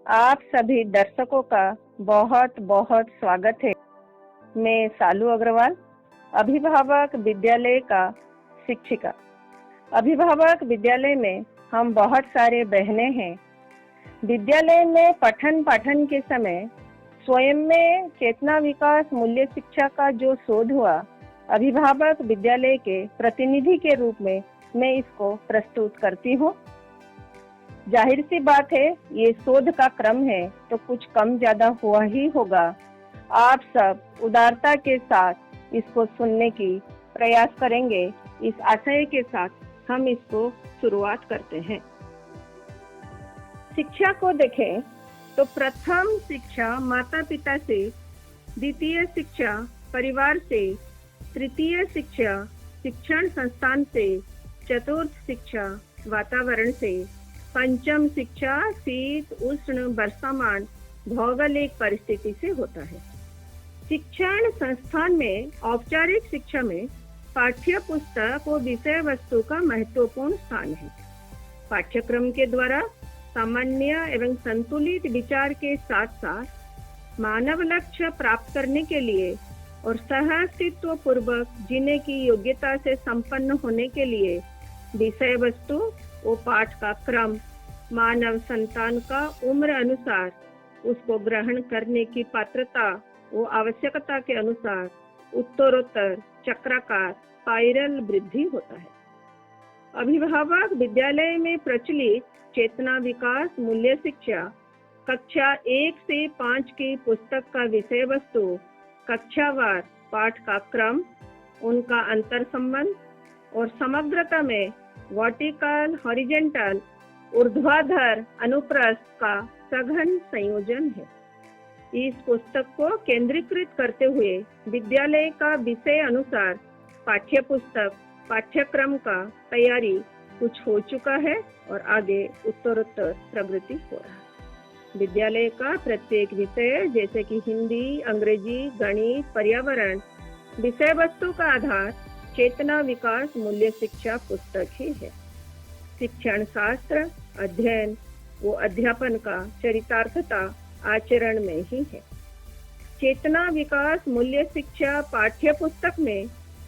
आप सभी दर्शकों का बहुत बहुत स्वागत है। मैं सालू अग्रवाल, अभिभावक विद्यालय का शिक्षिका। अभिभावक विद्यालय में हम बहुत सारे बहनें हैं। विद्यालय में पठन पाठन के समय स्वयं में चेतना विकास मूल्य शिक्षा का जो शोध हुआ, अभिभावक विद्यालय के प्रतिनिधि के रूप में मैं इसको प्रस्तुत करती हूँ। जाहिर सी बात है, ये शोध का क्रम है तो कुछ कम ज्यादा हुआ ही होगा। आप सब उदारता के साथ इसको सुनने की प्रयास करेंगे। इस आशय के साथ हम इसको शुरुआत करते हैं। शिक्षा को देखें तो प्रथम शिक्षा माता पिता से, द्वितीय शिक्षा परिवार से, तृतीय शिक्षा शिक्षण संस्थान से, चतुर्थ शिक्षा वातावरण से, पंचम शिक्षा शीत उष्ण वर्षामान भौगोलिक परिस्थिति से होता है। शिक्षण संस्थान में औपचारिक शिक्षा में पाठ्य पुस्तक और विषय वस्तु का महत्वपूर्ण स्थान है। पाठ्यक्रम के द्वारा सामान्य एवं संतुलित विचार के साथ साथ मानव लक्ष्य प्राप्त करने के लिए और सह-अस्तित्व पूर्वक जीने की योग्यता से संपन्न होने के लिए विषय वस्तु वो पाठ का क्रम मानव संतान का उम्र अनुसार उसको ग्रहण करने की पात्रता वो आवश्यकता के अनुसार उत्तरोत्तर चक्राकार स्पाइरल वृद्धि होता है। अभिभावक विद्यालय में प्रचलित चेतना विकास मूल्य शिक्षा कक्षा 1 से 5 की पुस्तक का विषय वस्तु, कक्षावार पाठ का क्रम, उनका अंतर संबंध और समग्रता में वर्टिकल हॉरिजेंटल ऊर्ध्वाधर अनुप्रस्थ का सघन संयोजन है। इस पुस्तक को केंद्रीकृत करते हुए विद्यालय का विषय अनुसार पाठ्य पुस्तक पाठ्यक्रम का तैयारी कुछ हो चुका है और आगे उत्तरोत्तर प्रगति हो रहा है। विद्यालय का प्रत्येक विषय जैसे कि हिंदी, अंग्रेजी, गणित, पर्यावरण विषय वस्तु का आधार चेतना विकास मूल्य शिक्षा पुस्तक ही है। शिक्षण शास्त्र अध्ययन वो अध्यापन का चरितार्थता आचरण में ही है। चेतना विकास मूल्य शिक्षा पाठ्य पुस्तक में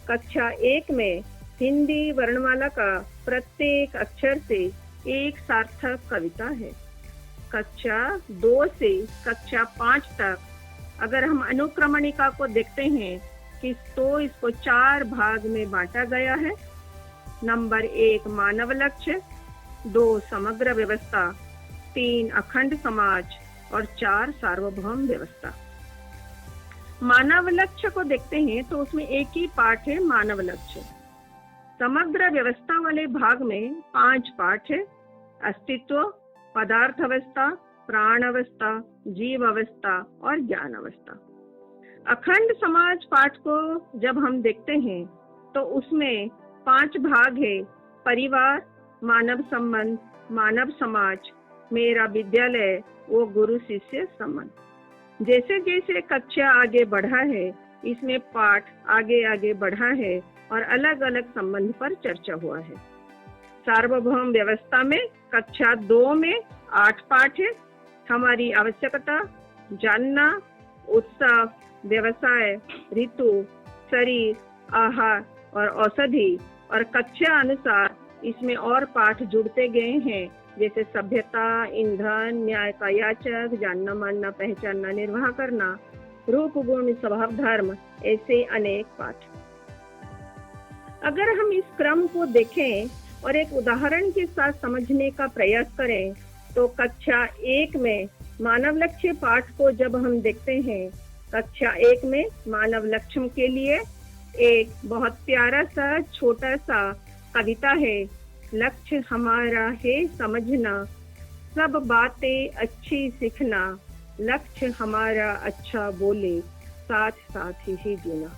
कक्षा 1 में हिंदी वर्णमाला का प्रत्येक अक्षर से एक सार्थक कविता है। कक्षा 2 से कक्षा 5 तक अगर हम अनुक्रमणिका को देखते हैं कि तो इसको 4 भाग में बांटा गया है। नंबर 1 मानव लक्ष्य, 2 समग्र व्यवस्था, 3 अखंड समाज और 4 सार्वभौम व्यवस्था। मानव लक्ष्य को देखते हैं तो उसमें एक ही पाठ है मानव लक्ष्य। समग्र व्यवस्था वाले भाग में 5 पाठ है, अस्तित्व, पदार्थ अवस्था, प्राण अवस्था, जीव अवस्था और ज्ञान अवस्था। अखंड समाज पाठ को जब हम देखते हैं तो उसमें 5 भाग है, परिवार, मानव संबंध, मानव समाज, मेरा विद्यालय, वो गुरु शिष्य संबंध। जैसे जैसे कक्षा आगे बढ़ा है इसमें पाठ आगे आगे बढ़ा है और अलग अलग संबंध पर चर्चा हुआ है। सार्वभौम व्यवस्था में कक्षा 2 में 8 पाठ है, हमारी आवश्यकता, जानना, उत्सव, व्यवसाय, ऋतु, शरीर, आहार और औषधि और कक्षा अनुसार इसमें और पाठ जुड़ते गए हैं जैसे सभ्यता, ईंधन, न्याय का याचक, जानना मानना पहचानना निर्वाह करना, रूप गुण स्वभाव धर्म, ऐसे अनेक पाठ। अगर हम इस क्रम को देखें और एक उदाहरण के साथ समझने का प्रयास करें तो कक्षा 1 में मानव लक्ष्य पाठ को जब हम देखते हैं, कक्षा 1 में मानव लक्ष्य के लिए एक बहुत प्यारा सा छोटा सा कविता है। लक्ष्य हमारा है समझना, सब बातें अच्छी सीखना, लक्ष्य हमारा अच्छा बोले, साथ साथ ही जीना।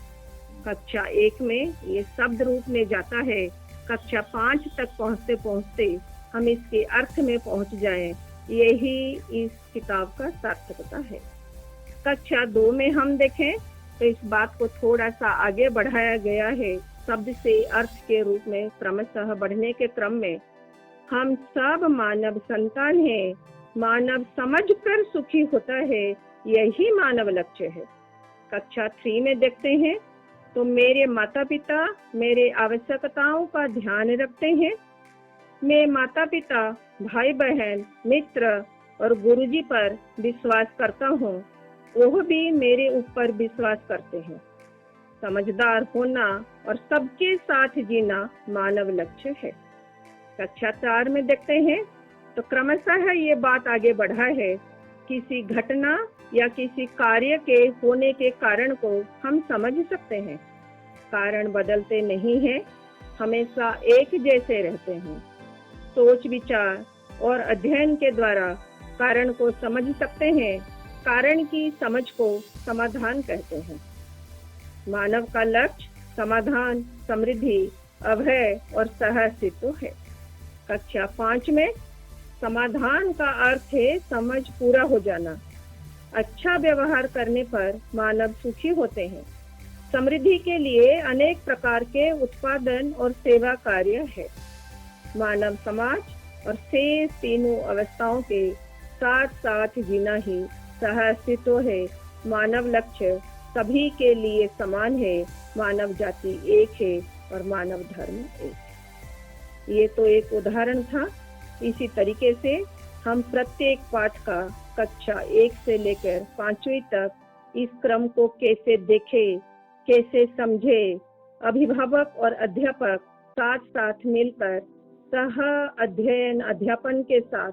कक्षा 1 में ये शब्द रूप में जाता है, कक्षा 5 तक पहुँचते पहुँचते हम इसके अर्थ में पहुँच जाएं, यही इस किताब का सार्थकता है। कक्षा 2 में हम देखें तो इस बात को थोड़ा सा आगे बढ़ाया गया है। शब्द से अर्थ के रूप में क्रमशः बढ़ने के क्रम में हम सब मानव संतान हैं, मानव समझकर सुखी होता है, यही मानव लक्ष्य है। कक्षा 3 में देखते हैं तो मेरे माता पिता मेरे आवश्यकताओं का ध्यान रखते हैं। मैं माता पिता, भाई बहन, मित्र और गुरुजी पर विश्वास करता हूँ, वह भी मेरे ऊपर विश्वास करते हैं। समझदार होना और सबके साथ जीना मानव लक्ष्य है। कक्षा 4 में देखते हैं तो क्रमशः ये बात आगे बढ़ा है। किसी घटना या किसी कार्य के होने के कारण को हम समझ सकते हैं। कारण बदलते नहीं हैं, हमेशा एक जैसे रहते हैं। सोच विचार और अध्ययन के द्वारा कारण को समझ सकते हैं। कारण की समझ को समाधान कहते हैं। मानव का लक्ष्य समाधान, समृद्धि, अभय और सह-अस्तित्व है। कक्षा 5 में समाधान का अर्थ है समझ पूरा हो जाना। अच्छा व्यवहार करने पर मानव सुखी होते हैं। समृद्धि के लिए अनेक प्रकार के उत्पादन और सेवा कार्य है। मानव समाज और शेष तीनों अवस्थाओं के साथ साथ जीना ही सह-अस्तित्व है। मानव लक्ष्य सभी के लिए समान है। मानव जाति एक है और मानव धर्म एक। ये तो एक उदाहरण था। इसी तरीके से हम प्रत्येक पाठ का कक्षा 1 से लेकर 5वीं तक इस क्रम को कैसे देखें, कैसे समझे, अभिभावक और अध्यापक साथ साथ मिलकर सह अध्ययन अध्यापन के साथ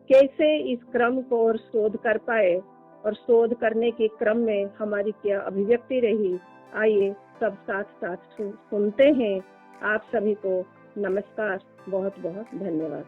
कैसे इस क्रम को और शोध कर पाए और शोध करने के क्रम में हमारी क्या अभिव्यक्ति रही, आइए सब साथ साथ सुनते हैं। आप सभी को नमस्कार, बहुत बहुत धन्यवाद।